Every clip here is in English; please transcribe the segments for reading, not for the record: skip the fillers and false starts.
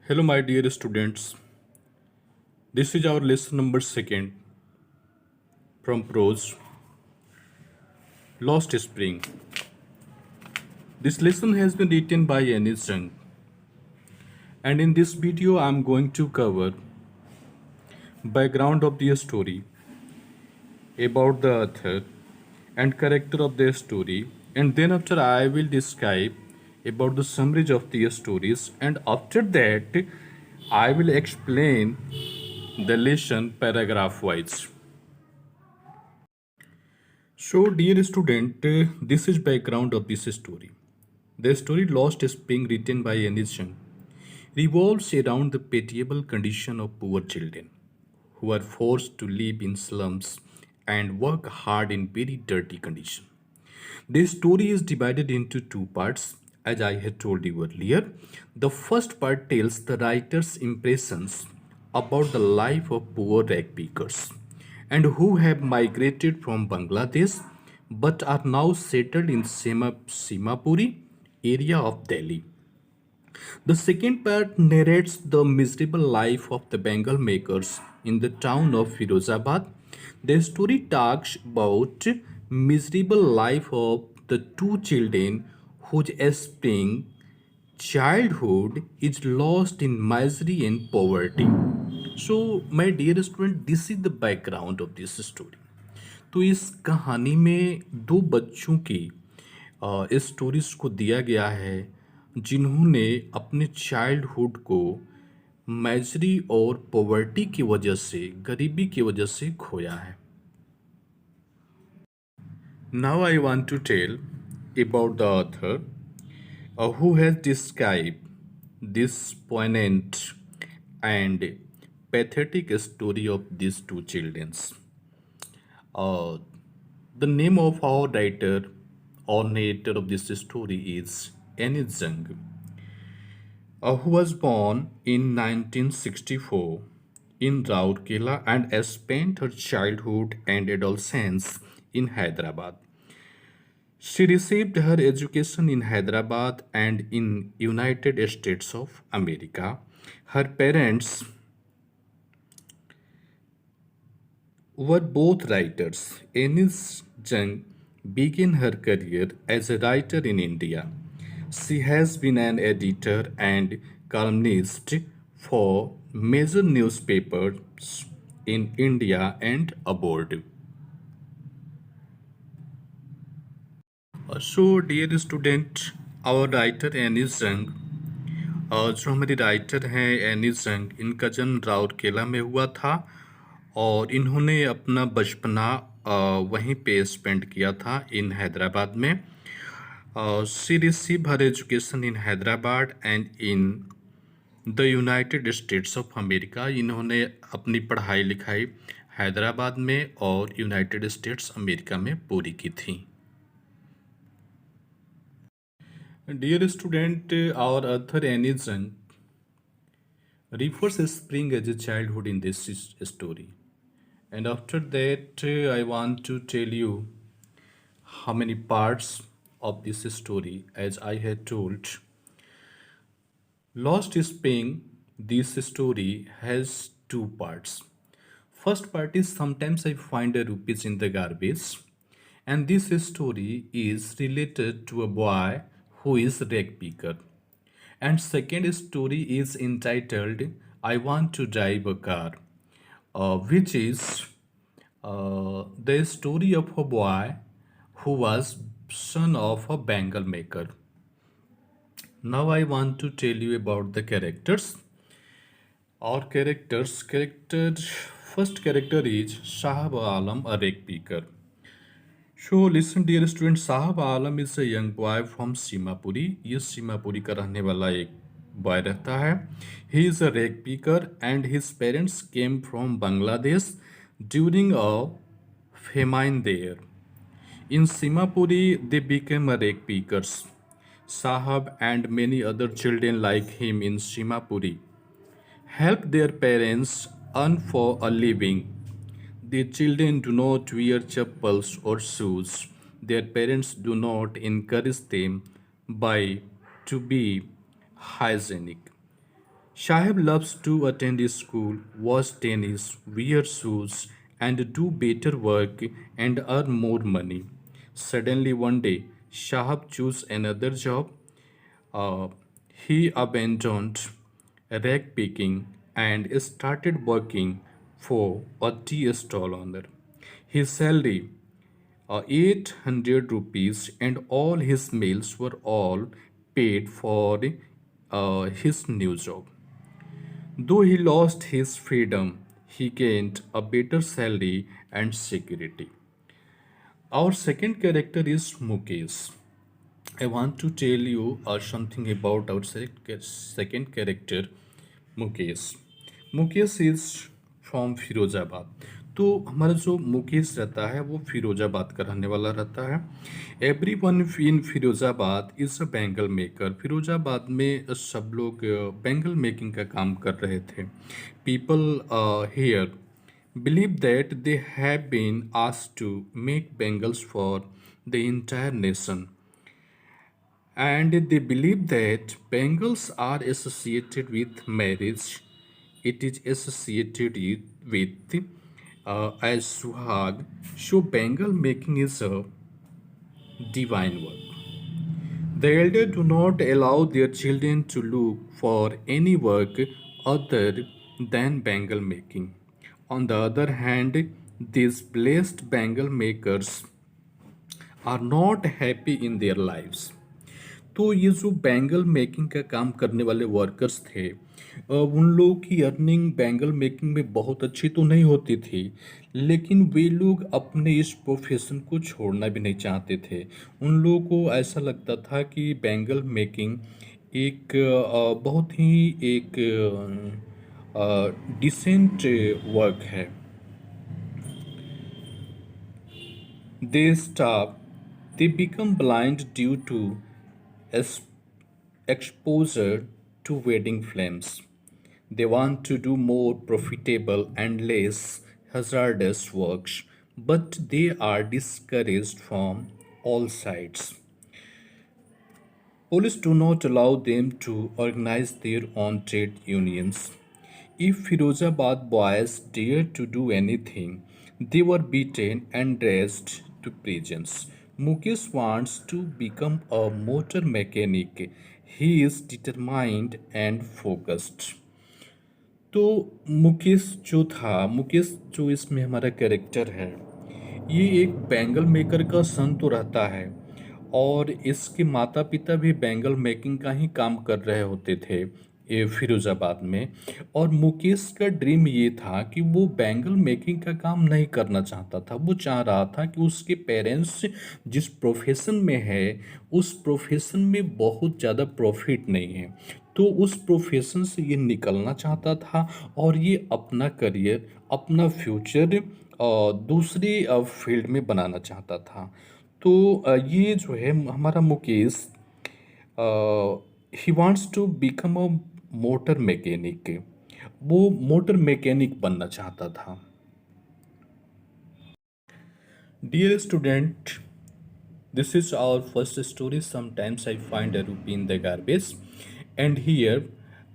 Hello, my dear students. This is our lesson number second from Prose Lost Spring. This lesson has been written by Anis Jung, and in this video, I'm going to cover background of the story, about the author, and character of the story, and then after I will describe about the summary of the stories, and after that, I will explain the lesson paragraph wise. So, dear student, this is background of this story. The story Lost Spring, written by Anis Jung, revolves around the pitiable condition of poor children who are forced to live in slums and work hard in very dirty conditions. The story is divided into two parts, as I had told you earlier. The first part tells the writer's impressions about the life of poor rag pickers and who have migrated from Bangladesh but are now settled in Simapuri area of Delhi. The second part narrates the miserable life of the Bengal makers in the town of Firozabad. The story talks about miserable life of the two children whose spring childhood is lost in misery and poverty. So, my dear student, this is the background of this story. तो इस कहानी में दो बच्चों की इस stories को दिया गया है जिन्होंने अपने चाइल्डहुड को मैजरी और पॉवर्टी की वजह से गरीबी की वजह से खोया है. Now I want to tell about the author who has described this poignant and pathetic story of these two children. Uh, the name of our writer or narrator of this story is Annie Zhang, who was born in 1964 in Rourkela and spent her childhood and adolescence in Hyderabad. She received her education in Hyderabad and in United States of America. Her parents were both writers. Anis Jung began her career as a writer in India. She has been an editor and columnist for major newspapers in India and abroad. So, dear student, our writer Anis Jung, जो हमारी writer हैं एनिस जंग, इनका जन्म राउरकेला में हुआ था और इन्होंने अपना बचपना वहीं पे स्पेंड किया था इन हैदराबाद में. She receive her education in Hyderabad and in the United states of America. इन्होंने अपनी पढ़ाई लिखाई हैदराबाद में और यूनाइटेड स्टेट्स अमेरिका में पूरी की थी. Dear student, our author Annie Zhang refers spring as a childhood in this story. And after that, I want to tell you how many parts of this story, as I had told. Lost Spring, this story has two parts. First part is sometimes I find a rupees in the garbage, and this story is related to a boy who is rag picker. And second story is entitled I Want to Drive a Car, which is the story of a boy who was son of a bangle maker. Now I want to tell you about the characters. Our character first character is Shahab Alam, a rag picker. So listen dear students, Sahab Alam is a young boy from Simapuri. ये सीमापुरी का रहने वाला एक boy रहता है. He is a rag picker and his parents came from Bangladesh during a famine there. In Simapuri, they became a rag pickers. Sahab and many other children like him in Simapuri help their parents earn for a living. The children do not wear chappals or shoes. Their parents do not encourage them by to be hygienic. Shahib loves to attend school, watch tennis, wear shoes, and do better work and earn more money. Suddenly, one day, Shahab chose another job. Uh, he abandoned rag picking and started working for a tea stall owner. His salary 800 rupees and all his meals were all paid for his new job. Though he lost his freedom, he gained a better salary and security. Our second character is Mukesh. I want to tell you something about our second character, Mukesh Mukesh is from Firozabad. तो हमारा जो मुकेश रहता है वो फिरोज़ाबाद का रहने वाला रहता है। Every one in Firozabad is a bangle maker. Firozabad में सब लोग बैंगल मेकिंग का काम कर रहे थे। People here believe that they have been asked to make bangles for the entire nation, and they believe that bangles are associated with marriage. It is associated with as suhag. So bangle making is a divine work. The elder do not allow their children to look for any work other than bangle making. On the other hand, these blessed bangle makers are not happy in their lives. तो ये जो bangle making का काम करने वाले workers थे, उन लोगों की अर्निंग बैंगल मेकिंग में बहुत अच्छी तो नहीं होती थी, लेकिन वे लोग अपने इस प्रोफेशन को छोड़ना भी नहीं चाहते थे। उन लोगों को ऐसा लगता था कि बैंगल मेकिंग एक बहुत ही एक डिसेंट वर्क है। They stop, they become blind due to es- exposure to wedding flames. They want to do more profitable and less hazardous works, but they are discouraged from all sides. Police do not allow them to organize their own trade unions. If Firozabad boys dared to do anything, they were beaten and raised to prisons. Mukesh wants to become a motor mechanic. He is determined and focused. तो मुकेश जो इसमें हमारा character है, ये एक bangle maker का सन तो रहता है, और इसके माता पिता भी बैंगल मेकिंग का ही काम कर रहे होते थे ये फिरोज़ाबाद में। और मुकेश का ड्रीम ये था कि वो बैंगल मेकिंग का काम नहीं करना चाहता था। वो चाह रहा था कि उसके पेरेंट्स जिस प्रोफेशन में है उस प्रोफेशन में बहुत ज़्यादा प्रॉफिट नहीं है, तो उस प्रोफेशन से ये निकलना चाहता था और ये अपना करियर, अपना फ्यूचर दूसरी फील्ड में बनाना चाहता था। तो ये जो है हमारा Mukesh, he wants to become a motor mechanic. वो मोटर मैकेनिक बनना चाहता था। Dear student, this is our first story. Sometimes I find a rupee in the garbage, and here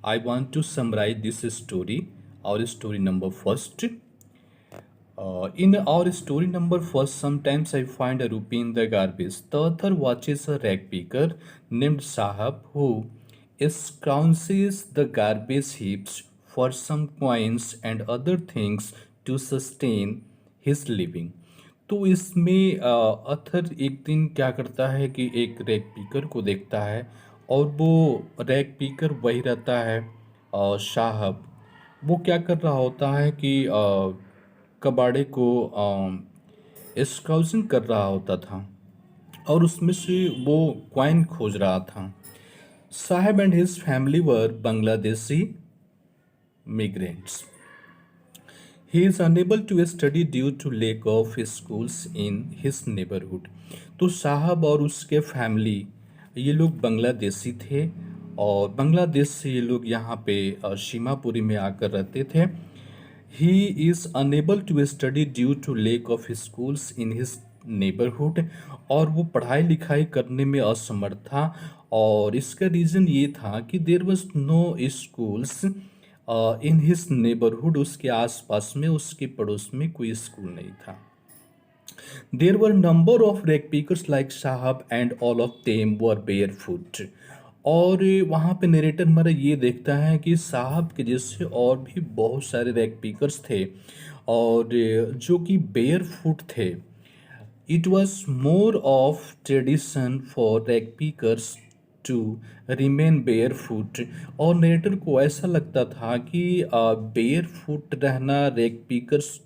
I want to summarize this story. Our story number first. In our story number first, sometimes I find a rupee in the garbage. The author watches a rag picker named Sahab who scrounges the garbage heaps for some coins and other things to sustain his living. तो इसमें अथर एक दिन क्या करता है कि एक rag पीकर को देखता है, और वो रैग पीकर वही रहता है साहब। वो क्या कर रहा होता है कि कबाड़े को स्काउजिंग कर रहा होता था, और उसमें से वो क्वाइन खोज रहा था। साहब and his family were Bangladeshi migrants. He is unable to study due to lack of schools in his neighborhood. तो साहब और उसके फैमिली ये लोग बांग्लादेशी थे, और बांग्लादेश से ये लोग यहाँ पे सीमापुरी में आकर रहते थे। He is unable to study due to lack of schools in his neighborhood, और वो पढ़ाई लिखाई करने में असमर्थ था, और इसका रीज़न ये था कि there was no schools in his neighbourhood, उसके आसपास में, उसके पड़ोस में कोई स्कूल नहीं था। There were number of rag pickers like Sahab and all of them were barefoot. और वहाँ पे नरेटर हमारा ये देखता है कि साहब के जैसे और भी बहुत सारे रैग पिकर्स थे और जो कि बेयर फुट थे। It was more of tradition for rag pickers to remain barefoot. और नरेटर को ऐसा लगता था कि बेयर फुट रहना रैग पिकर्स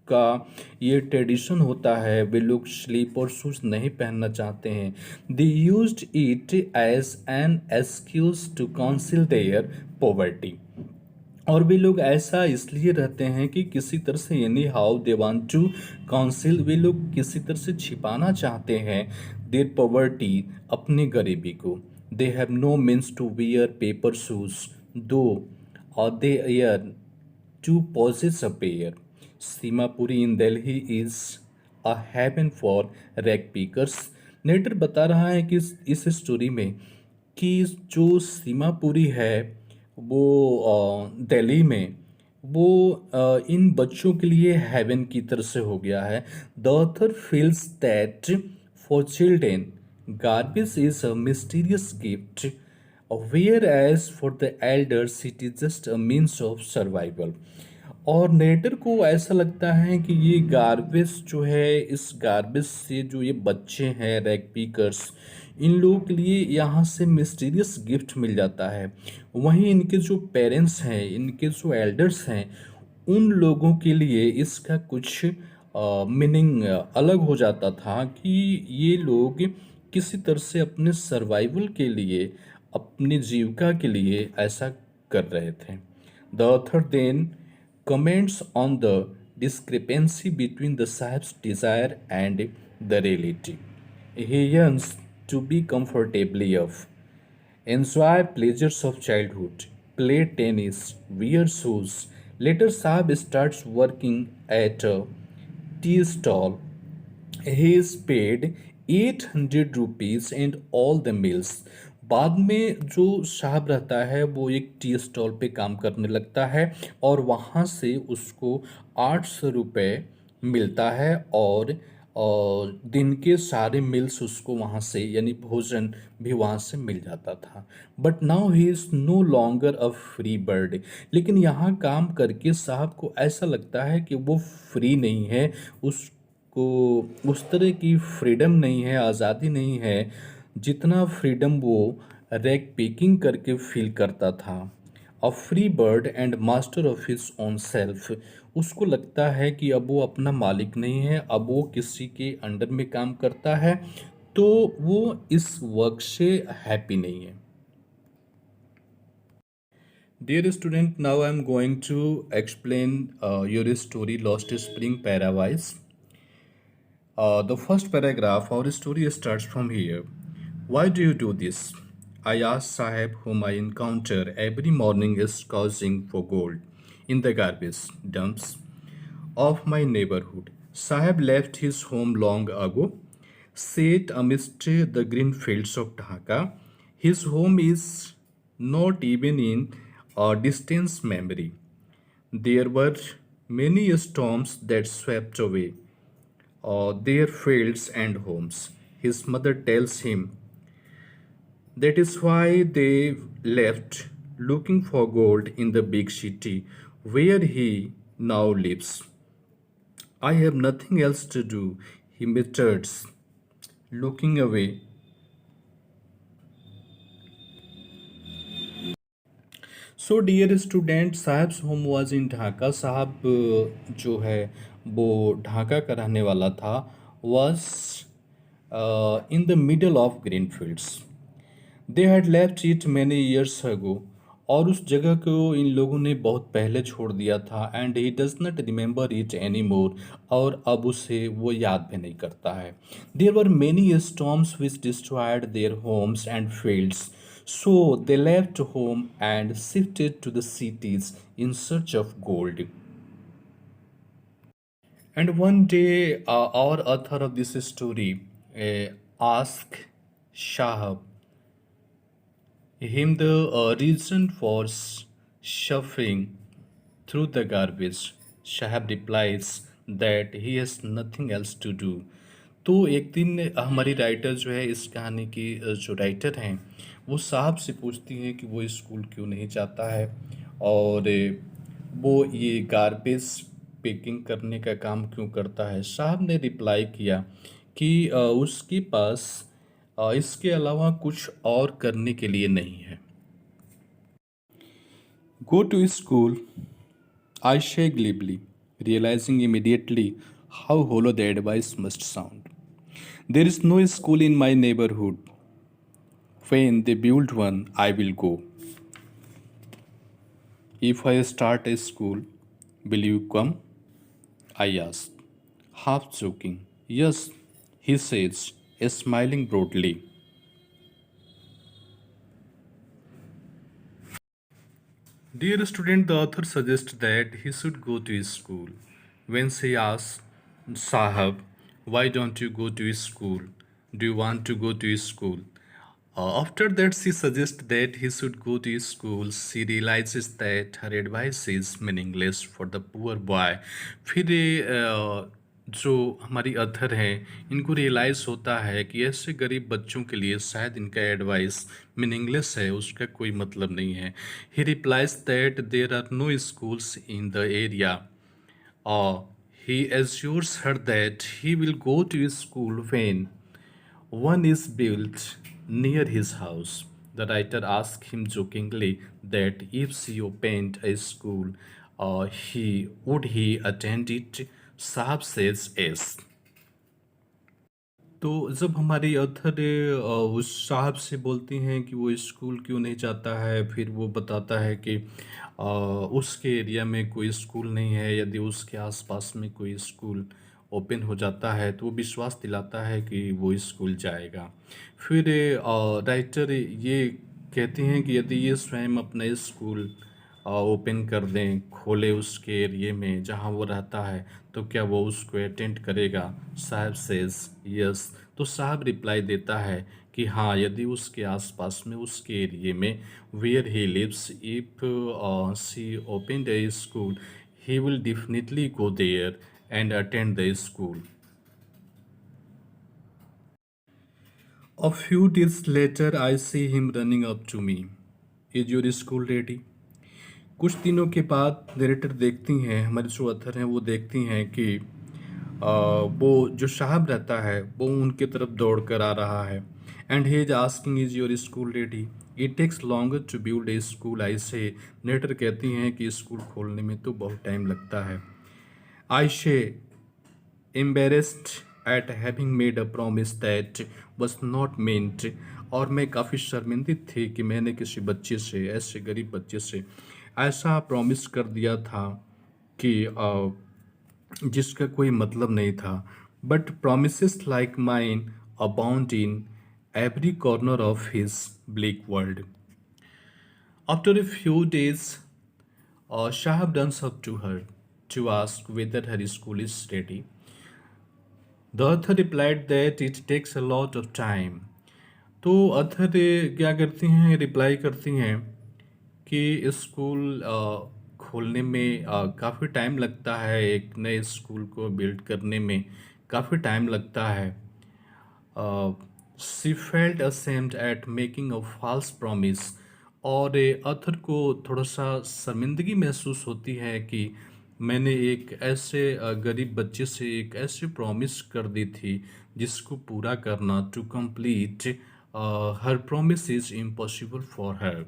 का ये ट्रेडिशन होता है, वे लोग स्लीप और शूज नहीं पहनना चाहते हैं। They used it as an excuse to council their poverty. और वे लोग ऐसा इसलिए रहते हैं कि किसी तरह से यानी how they want to counsel, वे लोग किसी तरह से छिपाना चाहते हैं देयर पॉवर्टी, अपनी गरीबी को। They have no means to wear paper shoes though और they are to possess a pair. Simapuri in Delhi is a heaven for rag pickers. नेटर बता रहा है कि इस स्टोरी में कि जो सीमापुरी है वो दिल्ली में वो इन बच्चों के लिए हेवन की तरह से हो गया है। The author feels that for children garbage is a mysterious gift, whereas for the elders it is just a means of survival। और नेटर को ऐसा लगता है कि ये गार्बेज जो है, इस गार्बेज से जो ये बच्चे हैं रैग पीकर्स, इन लोगों के लिए यहाँ से मिस्टीरियस गिफ्ट मिल जाता है। वहीं इनके जो पेरेंट्स हैं, इनके जो एल्डर्स हैं, उन लोगों के लिए इसका कुछ मीनिंग अलग हो जाता था कि ये लोग किसी तरह से अपने सर्वाइवल के लिए, अपनी जीविका के लिए ऐसा कर रहे थे। The author then comments on the discrepancy between the Sahib's desire and the reality. He yearns to be comfortably off, enjoy pleasures of childhood, play tennis, wear shoes. Later, Sahib starts working at a tea stall. He is paid 800 rupees and all the meals। बाद में जो साहब रहता है वो एक tea stall पे काम करने लगता है और वहाँ से उसको 800 रुपये मिलता है और दिन के सारे मिल्स उसको वहाँ से यानी भोजन भी वहाँ से मिल जाता था। But now he is no longer a free bird. लेकिन यहाँ काम करके साहब को ऐसा लगता है कि वो फ्री नहीं है, उसको उस तरह की फ्रीडम नहीं है, आज़ादी नहीं है जितना फ्रीडम वो रैग पिकिंग करके फील करता था। अ free bird and master of his own self. उसको लगता है कि अब वो अपना मालिक नहीं है, अब वो किसी के अंडर में काम करता है, तो वो इस वर्क से हैप्पी नहीं है। Dear student, now I am going to explain your story Lost Spring Paradise. The first paragraph, our story starts from here. Why do you do this? I asked Sahib, whom I encounter every morning, is causing for gold in the garbage dumps of my neighborhood. Sahib left his home long ago, sat amidst the green fields of Dhaka. His home is not even in a distant memory. There were many storms that swept away their fields and homes. His mother tells him that is why they left, looking for gold in the big city where he now lives. I have nothing else to do, he mutters, looking away. So dear student, Sahib's home was in Dhaka. Sahib जो है वो ढाका का रहने वाला था। Was in the middle of green fields. They had left it many years ago. और उस जगह को इन लोगों ने बहुत पहले छोड़ दिया था। And he does not remember it any more. और अब उसे वो याद भी नहीं करता है। There were many storms which destroyed their homes and fields, so they left home and shifted to the cities in search of gold. And one day, our author of this story asked Shahab him the reason for shuffling through the garbage. Shahab replies that he has nothing else to do. तो एक दिन हमारी writer जो है इस कहानी की जो राइटर हैं वो साहब से पूछती हैं कि वो स्कूल क्यों नहीं जाता है और वो ये गार्बेज पिकिंग करने का काम क्यों करता है। साहब ने रिप्लाई किया कि उसके पास इसके अलावा कुछ और करने के लिए नहीं है। Go to school, I say glibly, realizing immediately how hollow the advice must sound. There is no school in my neighborhood. When they build one, I will go. If I start a school, will you come? I asked, half joking. Yes, he says, smiling broadly. Dear student, the author suggests that he should go to school. When she asks, Sahab, why don't you go to school? Do you want to go to school? After that, she suggests that he should go to school. She realizes that her advice is meaningless for the poor boy. फिर जो हमारी अथर हैं इनको realise होता है कि ऐसे गरीब बच्चों के लिए शायद इनका एडवाइस मीनिंगलेस है, उसका कोई मतलब नहीं है। He replies that there are no schools in the area और he assures her that he will go to school when one is built near his house. The writer asks him jokingly that if she opened a school, he would attend it? Sahab says yes. तो जब हमारी अथर उस साहब से बोलती हैं कि वो स्कूल क्यों नहीं जाता है, फिर वो बताता है कि उसके एरिया में कोई स्कूल नहीं है, यदि उसके आसपास में कोई स्कूल ओपन हो जाता है तो वो विश्वास दिलाता है कि वो स्कूल जाएगा। फिर राइटर ये कहते हैं कि यदि ये स्वयं अपना स्कूल ओपन कर दें, खोले उसके एरिए में जहाँ वो रहता है, तो क्या वो उसको अटेंड करेगा? साहब सेज यस। तो साहब रिप्लाई देता है कि हाँ, यदि उसके आसपास में उसके एरिए में where he lives if she open the school he will definitely go there and attend the school. A few days later, I see him running up to me. Is your school ready? कुछ दिनों के बाद narrator देखती हैं, हमारे जो अथर हैं वो देखती हैं कि वो जो साहब रहता है वो उनके तरफ दौड़ कर आ रहा है। And he is asking is your school ready? It takes longer to build a school, I say. Narrator कहती हैं कि स्कूल खोलने में तो बहुत टाइम लगता है। आई से embarrassed at having made a promise that was not meant, और मैं काफ़ी शर्मिंदित थी कि मैंने किसी बच्चे से, ऐसे गरीब बच्चे से ऐसा प्रॉमिस कर दिया था कि जिसका कोई मतलब नहीं था। But promises like mine abound in every corner of his bleak world. After a few days, Shahab runs up to her to ask whether her school is ready. The author replied that it takes a lot of time. तो अथर क्या करती हैं, reply करती हैं कि school खोलने में काफ़ी टाइम लगता है, एक नए स्कूल को बिल्ड करने में काफ़ी टाइम लगता है। She felt ashamed at making a false promise, और अथर को थोड़ा सा शर्मिंदगी महसूस होती है कि मैंने एक ऐसे गरीब बच्चे से एक ऐसी प्रॉमिस कर दी थी जिसको पूरा करना, to complete her promise is impossible for her.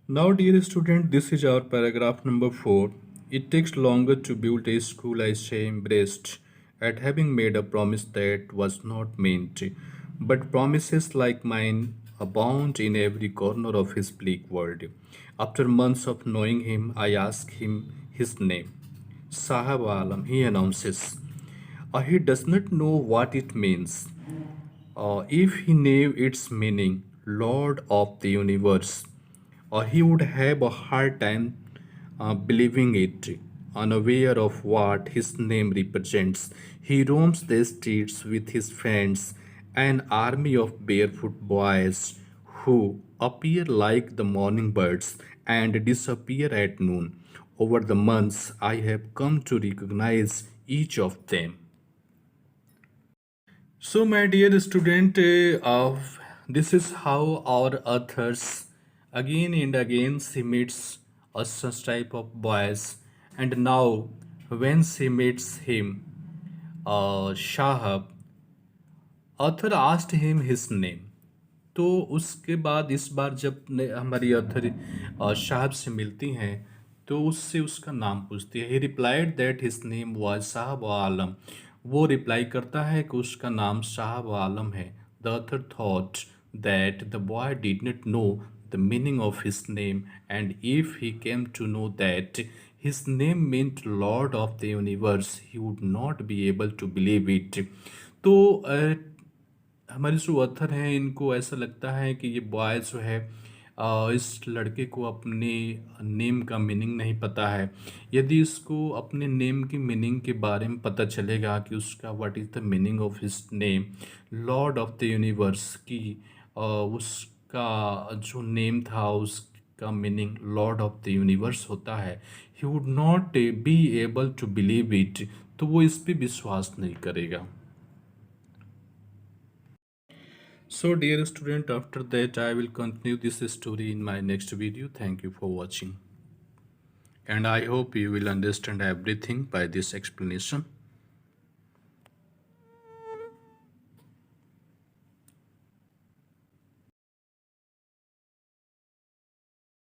Now, dear student, this is our paragraph number 4. It takes longer to build a school, I say, embraced at having made a promise that was not meant. But promises like mine abound in every corner of his bleak world. After months of knowing him, I ask him his name. Sahab Alam, he announces. He does not know what it means. If he knew its meaning, Lord of the universe, he would have a hard time believing it. Unaware of what his name represents, he roams the streets with his friends an army of barefoot boys who appear like the morning birds and disappear at noon. Over the months, I have come to recognize each of them. So, my dear student, this is how our authors again and again she meets a such type of boys, and now when she meets him, Shahab, author asked him his name. तो उसके बाद इस बार जब हमारी author साहब से मिलती हैं तो उससे उसका नाम पूछती है। ही replied that his name was साहब आलम। वो रिप्लाई करता है कि उसका नाम साहब आलम है। The author thought that the boy did not know the meaning of his name and if he came to know that his name meant Lord of the Universe, he would not be able to believe it. तो हमारे जो author हैं इनको ऐसा लगता है कि ये बॉय जो है इस लड़के को अपने नेम का मीनिंग नहीं पता है। यदि इसको अपने नेम की मीनिंग के बारे में पता चलेगा कि उसका what is the meaning of his name, lord of the universe की उसका जो नेम था उसका meaning lord of the universe होता है, he would not be able to believe it. तो वो इस पे विश्वास नहीं करेगा। So, dear student, after that, I will continue this story in my next video. Thank you for watching. And I hope you will understand everything by this explanation.